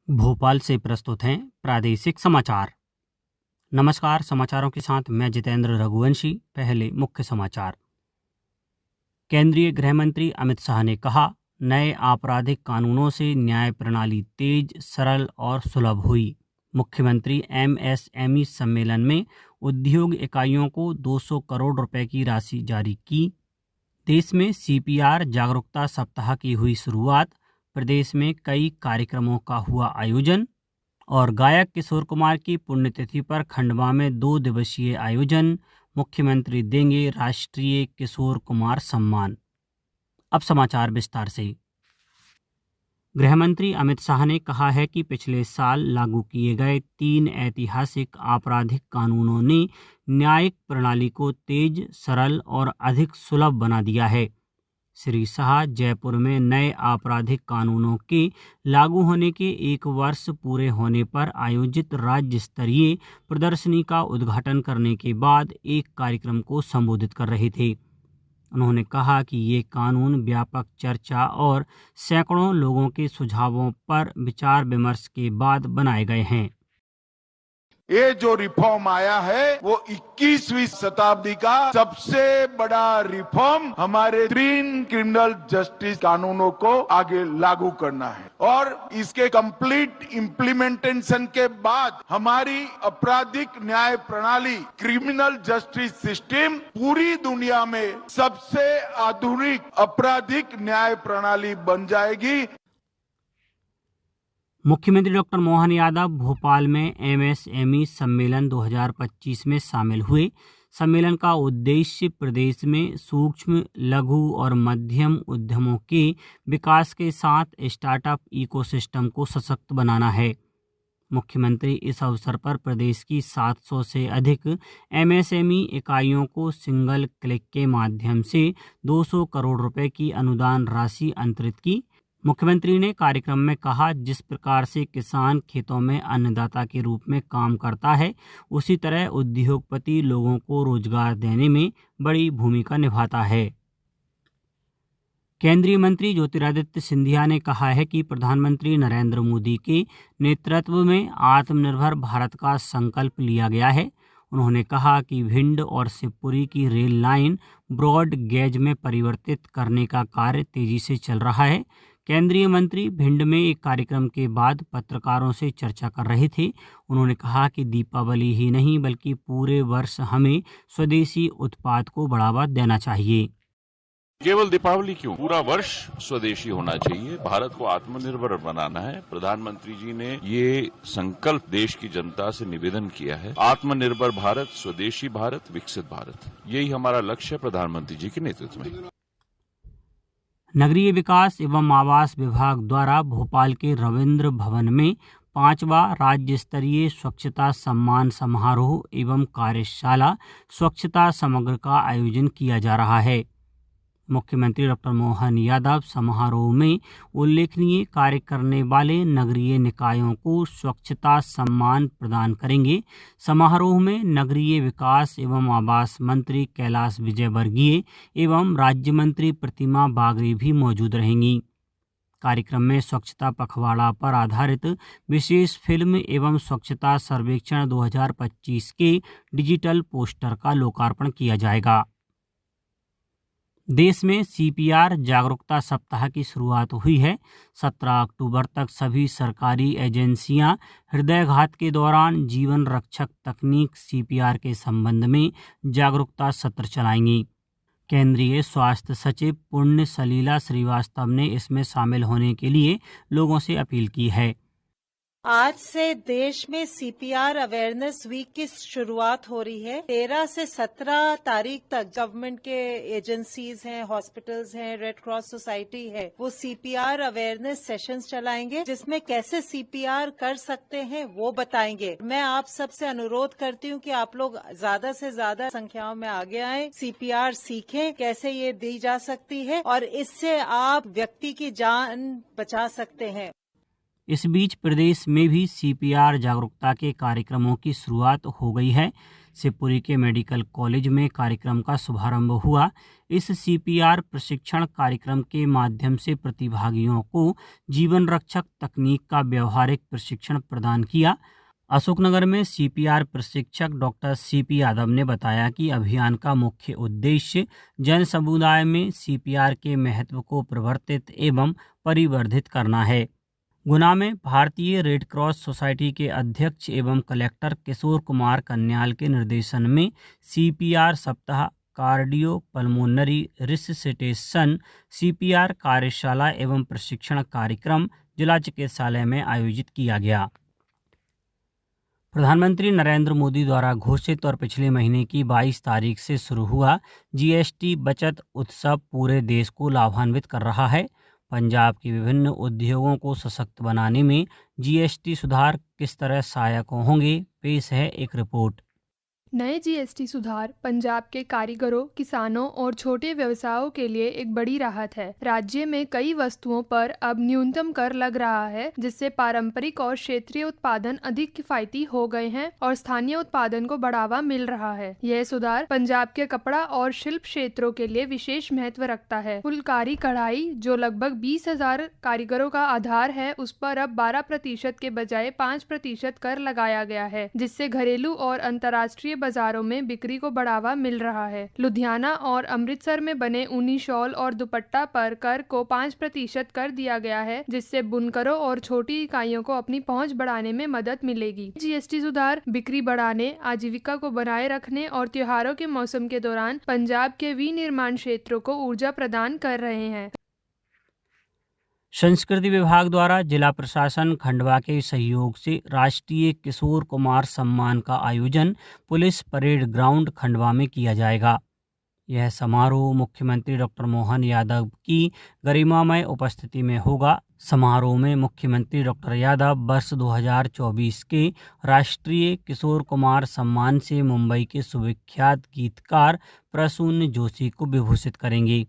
भोपाल से प्रस्तुत हैं प्रादेशिक समाचार। नमस्कार, समाचारों के साथ मैं जितेंद्र रघुवंशी। पहले मुख्य समाचार। केंद्रीय गृह मंत्री अमित शाह ने कहा, नए आपराधिक कानूनों से न्याय प्रणाली तेज, सरल और सुलभ हुई। मुख्यमंत्री एमएसएमई सम्मेलन में उद्योग इकाइयों को 200 करोड़ रुपए की राशि जारी की। देश में सीपीआर जागरूकता सप्ताह की हुई शुरुआत। प्रदेश में कई कार्यक्रमों का हुआ आयोजन। और गायक किशोर कुमार की पुण्यतिथि पर खंडवा में 2 दिवसीय आयोजन। मुख्यमंत्री देंगे राष्ट्रीय किशोर कुमार सम्मान। अब समाचार विस्तार से। गृहमंत्री अमित शाह ने कहा है कि पिछले साल लागू किए गए 3 ऐतिहासिक आपराधिक कानूनों ने न्यायिक प्रणाली को तेज, सरल और अधिक सुलभ बना दिया है। श्री शाह जयपुर में नए आपराधिक कानूनों के लागू होने के 1 वर्ष पूरे होने पर आयोजित राज्य स्तरीय प्रदर्शनी का उद्घाटन करने के बाद एक कार्यक्रम को संबोधित कर रहे थे। उन्होंने कहा कि ये कानून व्यापक चर्चा और सैकड़ों लोगों के सुझावों पर विचार विमर्श के बाद बनाए गए हैं। ये जो रिफॉर्म आया है वो 21वीं शताब्दी का सबसे बड़ा रिफॉर्म हमारे 3 क्रिमिनल जस्टिस कानूनों को आगे लागू करना है और इसके कंप्लीट इम्प्लीमेंटेशन के बाद हमारी आपराधिक न्याय प्रणाली, क्रिमिनल जस्टिस सिस्टम पूरी दुनिया में सबसे आधुनिक आपराधिक न्याय प्रणाली बन जाएगी। मुख्यमंत्री डॉक्टर मोहन यादव भोपाल में एमएसएमई सम्मेलन 2025 में शामिल हुए। सम्मेलन का उद्देश्य प्रदेश में सूक्ष्म, लघु और मध्यम उद्यमों के विकास के साथ स्टार्टअप इकोसिस्टम को सशक्त बनाना है। मुख्यमंत्री इस अवसर पर प्रदेश की 700 से अधिक एमएसएमई इकाइयों को सिंगल क्लिक के माध्यम से 200 करोड़ रुपए की अनुदान राशि अंतरित की। मुख्यमंत्री ने कार्यक्रम में कहा, जिस प्रकार से किसान खेतों में अन्नदाता के रूप में काम करता है, उसी तरह उद्योगपति लोगों को रोजगार देने में बड़ी भूमिका निभाता है। केंद्रीय मंत्री ज्योतिरादित्य सिंधिया ने कहा है कि प्रधानमंत्री नरेंद्र मोदी के नेतृत्व में आत्मनिर्भर भारत का संकल्प लिया गया है। उन्होंने कहा कि भिंड और शिवपुरी की रेल लाइन ब्रॉड गेज में परिवर्तित करने का कार्य तेजी से चल रहा है। केंद्रीय मंत्री भिंड में एक कार्यक्रम के बाद पत्रकारों से चर्चा कर रहे थे। उन्होंने कहा कि दीपावली ही नहीं बल्कि पूरे वर्ष हमें स्वदेशी उत्पाद को बढ़ावा देना चाहिए। केवल दीपावली क्यों, पूरा वर्ष स्वदेशी होना चाहिए। भारत को आत्मनिर्भर बनाना है। प्रधानमंत्री जी ने ये संकल्प देश की जनता से निवेदन किया है। आत्मनिर्भर भारत, स्वदेशी भारत, विकसित भारत, यही हमारा लक्ष्य है प्रधानमंत्री जी के नेतृत्व में। नगरीय विकास एवं आवास विभाग द्वारा भोपाल के रविंद्र भवन में 5वां राज्य स्तरीय स्वच्छता सम्मान समारोह एवं कार्यशाला स्वच्छता समग्र का आयोजन किया जा रहा है। मुख्यमंत्री डॉक्टर मोहन यादव समारोह में उल्लेखनीय कार्य करने वाले नगरीय निकायों को स्वच्छता सम्मान प्रदान करेंगे। समारोह में नगरीय विकास एवं आवास मंत्री कैलाश विजयवर्गीय एवं राज्य मंत्री प्रतिमा बागरी भी मौजूद रहेंगी। कार्यक्रम में स्वच्छता पखवाड़ा पर आधारित विशेष फिल्म एवं स्वच्छता सर्वेक्षण 2025 के डिजिटल पोस्टर का लोकार्पण किया जाएगा। देश में सीपीआर जागरूकता सप्ताह की शुरुआत हुई है। 17 अक्टूबर तक सभी सरकारी एजेंसियां हृदयघात के दौरान जीवन रक्षक तकनीक सीपीआर के संबंध में जागरूकता सत्र चलाएंगी। केंद्रीय स्वास्थ्य सचिव पुण्य सलीला श्रीवास्तव ने इसमें शामिल होने के लिए लोगों से अपील की है। आज से देश में सीपीआर अवेयरनेस वीक की शुरुआत हो रही है। 13 से 17 तारीख तक गवर्नमेंट के एजेंसीज हैं, हॉस्पिटल्स हैं, रेड क्रॉस सोसाइटी है, वो सीपीआर अवेयरनेस सेशंस चलाएंगे, जिसमें कैसे सीपीआर कर सकते हैं वो बताएंगे। मैं आप सबसे अनुरोध करती हूँ कि आप लोग ज्यादा से ज्यादा संख्याओं में आगे आएं, सीपीआर सीखें कैसे ये दी जा सकती है और इससे आप व्यक्ति की जान बचा सकते हैं। इस बीच प्रदेश में भी सीपीआर जागरूकता के कार्यक्रमों की शुरुआत हो गई है। शिवपुरी के मेडिकल कॉलेज में कार्यक्रम का शुभारंभ हुआ। इस सीपीआर प्रशिक्षण कार्यक्रम के माध्यम से प्रतिभागियों को जीवन रक्षक तकनीक का व्यवहारिक प्रशिक्षण प्रदान किया। अशोकनगर में सीपीआर प्रशिक्षक डॉक्टर सीपी यादव ने बताया कि अभियान का मुख्य उद्देश्य जन समुदाय में सीपीआर के महत्व को प्रवर्तित एवं परिवर्धित करना है। गुना में भारतीय रेड क्रॉस सोसाइटी के अध्यक्ष एवं कलेक्टर किशोर कुमार कन्याल के निर्देशन में सीपीआर सप्ताह, कार्डियो पल्मोनरी रिससिटेशन, सीपीआर कार्यशाला एवं प्रशिक्षण कार्यक्रम जिला चिकित्सालय में आयोजित किया गया। प्रधानमंत्री नरेंद्र मोदी द्वारा घोषित और पिछले महीने की 22 तारीख से शुरू हुआ जीएसटी बचत उत्सव पूरे देश को लाभान्वित कर रहा है। पंजाब के विभिन्न उद्योगों को सशक्त बनाने में जीएसटी सुधार किस तरह सहायक होंगे, पेश है एक रिपोर्ट। नए जीएसटी सुधार पंजाब के कारीगरों, किसानों और छोटे व्यवसायों के लिए एक बड़ी राहत है। राज्य में कई वस्तुओं पर अब न्यूनतम कर लग रहा है, जिससे पारंपरिक और क्षेत्रीय उत्पादन अधिक किफायती हो गए हैं और स्थानीय उत्पादन को बढ़ावा मिल रहा है। यह सुधार पंजाब के कपड़ा और शिल्प क्षेत्रों के लिए विशेष महत्व रखता है। फुलकारी कढ़ाई, जो लगभग 20,000 कारीगरों का आधार है, उस पर अब 12% के बजाय 5% कर लगाया गया है, जिससे घरेलू और अंतर्राष्ट्रीय बाजारों में बिक्री को बढ़ावा मिल रहा है। लुधियाना और अमृतसर में बने ऊनी शॉल और दुपट्टा पर कर को 5% कर दिया गया है, जिससे बुनकरों और छोटी इकाइयों को अपनी पहुंच बढ़ाने में मदद मिलेगी। जीएसटी सुधार बिक्री बढ़ाने, आजीविका को बनाए रखने और त्योहारों के मौसम के दौरान पंजाब के विनिर्माण क्षेत्रों को ऊर्जा प्रदान कर रहे हैं। संस्कृति विभाग द्वारा जिला प्रशासन खंडवा के सहयोग से राष्ट्रीय किशोर कुमार सम्मान का आयोजन पुलिस परेड ग्राउंड खंडवा में किया जाएगा। यह समारोह मुख्यमंत्री डॉक्टर मोहन यादव की गरिमामय उपस्थिति में होगा। समारोह में मुख्यमंत्री डॉक्टर यादव वर्ष 2024 के राष्ट्रीय किशोर कुमार सम्मान से मुंबई के सुविख्यात गीतकार प्रसून जोशी को विभूषित करेंगे।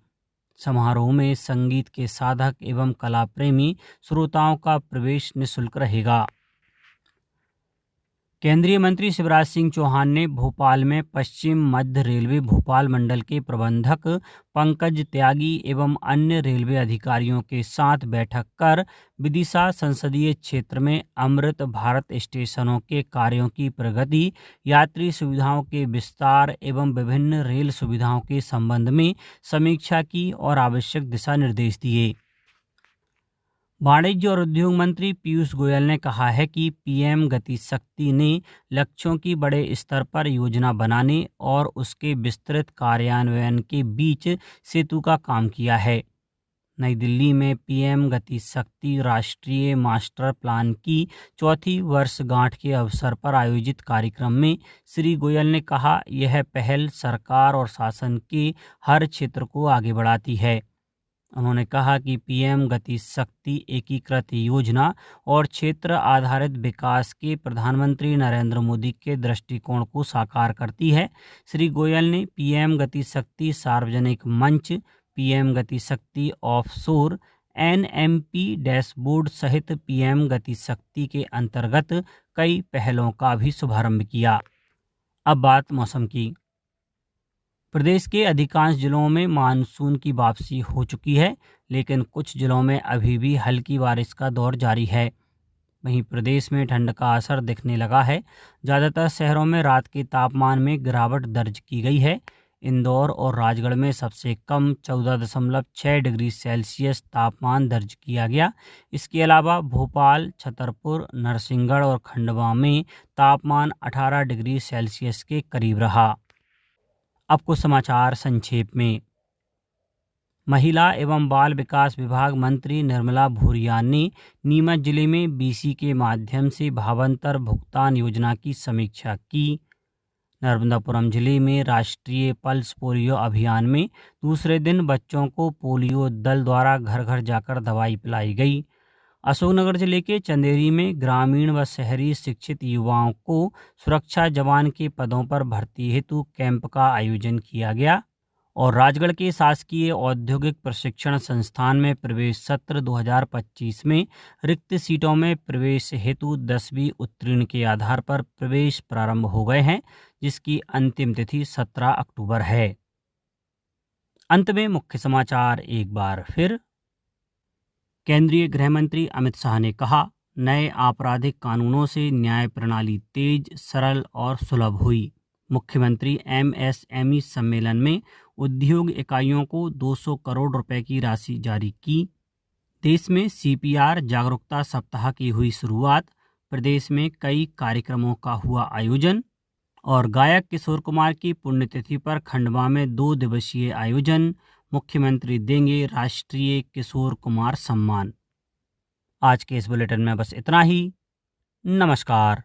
समारोह में संगीत के साधक एवं कला प्रेमी श्रोताओं का प्रवेश निःशुल्क रहेगा। केंद्रीय मंत्री शिवराज सिंह चौहान ने भोपाल में पश्चिम मध्य रेलवे भोपाल मंडल के प्रबंधक पंकज त्यागी एवं अन्य रेलवे अधिकारियों के साथ बैठक कर विदिशा संसदीय क्षेत्र में अमृत भारत स्टेशनों के कार्यों की प्रगति, यात्री सुविधाओं के विस्तार एवं विभिन्न रेल सुविधाओं के संबंध में समीक्षा की और आवश्यक दिशा निर्देश दिए। वाणिज्य और उद्योग मंत्री पीयूष गोयल ने कहा है कि पीएम गति शक्ति ने लक्ष्यों की बड़े स्तर पर योजना बनाने और उसके विस्तृत कार्यान्वयन के बीच सेतु का काम किया है। नई दिल्ली में पीएम गति शक्ति राष्ट्रीय मास्टर प्लान की 4वीं वर्षगांठ के अवसर पर आयोजित कार्यक्रम में श्री गोयल ने कहा, यह पहल सरकार और शासन के हर क्षेत्र को आगे बढ़ाती है। उन्होंने कहा कि पीएम गति शक्ति एकीकृत योजना और क्षेत्र आधारित विकास के प्रधानमंत्री नरेंद्र मोदी के दृष्टिकोण को साकार करती है। श्री गोयल ने पीएम गति शक्ति सार्वजनिक मंच, पीएम गति शक्ति ऑफशोर, एनएमपी डैशबोर्ड सहित पीएम गति शक्ति के अंतर्गत कई पहलों का भी शुभारंभ किया। अब बात मौसम की। प्रदेश के अधिकांश जिलों में मानसून की वापसी हो चुकी है, लेकिन कुछ जिलों में अभी भी हल्की बारिश का दौर जारी है। वहीं प्रदेश में ठंड का असर दिखने लगा है। ज़्यादातर शहरों में रात के तापमान में गिरावट दर्ज की गई है। इंदौर और राजगढ़ में सबसे कम 14.6 डिग्री सेल्सियस तापमान दर्ज किया गया। इसके अलावा भोपाल, छतरपुर, नरसिंहगढ़ और खंडवा में तापमान 18 डिग्री सेल्सियस के करीब रहा। अब कुछ समाचार संक्षेप में। महिला एवं बाल विकास विभाग मंत्री निर्मला भूरिया ने नीमच जिले में बीसी के माध्यम से भावांतर भुगतान योजना की समीक्षा की। नर्मदापुरम जिले में राष्ट्रीय पल्स पोलियो अभियान में दूसरे दिन बच्चों को पोलियो दल द्वारा घर घर जाकर दवाई पिलाई गई। अशोकनगर जिले के चंदेरी में ग्रामीण व शहरी शिक्षित युवाओं को सुरक्षा जवान के पदों पर भर्ती हेतु कैंप का आयोजन किया गया। और राजगढ़ के शासकीय औद्योगिक प्रशिक्षण संस्थान में प्रवेश सत्र 2025 में रिक्त सीटों में प्रवेश हेतु 10वीं उत्तीर्ण के आधार पर प्रवेश प्रारंभ हो गए हैं, जिसकी अंतिम तिथि 17 अक्टूबर है। अंत में मुख्य समाचार एक बार फिर। केंद्रीय गृह मंत्री अमित शाह ने कहा, नए आपराधिक कानूनों से न्याय प्रणाली तेज, सरल और सुलभ हुई। मुख्यमंत्री MSME सम्मेलन में उद्योग इकाइयों को 200 करोड़ रुपए की राशि जारी की। देश में CPR जागरूकता सप्ताह की हुई शुरुआत। प्रदेश में कई कार्यक्रमों का हुआ आयोजन। और गायक किशोर कुमार की पुण्यतिथि पर खंडवा में 2 दिवसीय आयोजन। मुख्यमंत्री देंगे राष्ट्रीय किशोर कुमार सम्मान। आज के इस बुलेटिन में बस इतना ही। नमस्कार।